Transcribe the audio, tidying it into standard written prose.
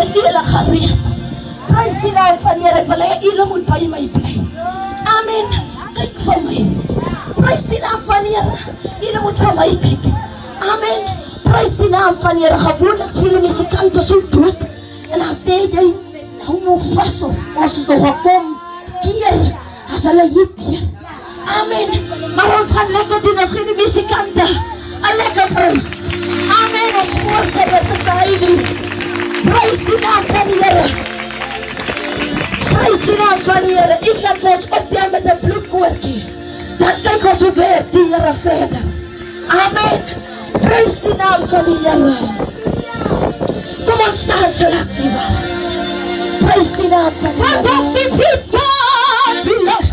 is ila gereed. Prys die naam van die Here. Ek wil hê julle moet by my bly. Amen. Kyk vir my. Prys die naam van die Here. Julle moet vir my kyk. Amen. Prys die naam van die Here. Gewoonlik speel die musikante so dood. En dan sê jy, hou nou vas of ons is nog gekom keer as hulle hier keer. Amen. Maar ons gaan lekker doen as geen die musikante. Een lekker prys. Amen. Ons voorsingers is heilig. Prys die naam van die Here. Prys die naam van die Here. Ek gaan vir ons optel met een bloedkoortjie. Dan kyk ons hoe werk die Here verder. Amen. Prys die naam van die Here. Kom ons staan so lang die waar. Prys die naam van die Here. Wat is die beat God belongs?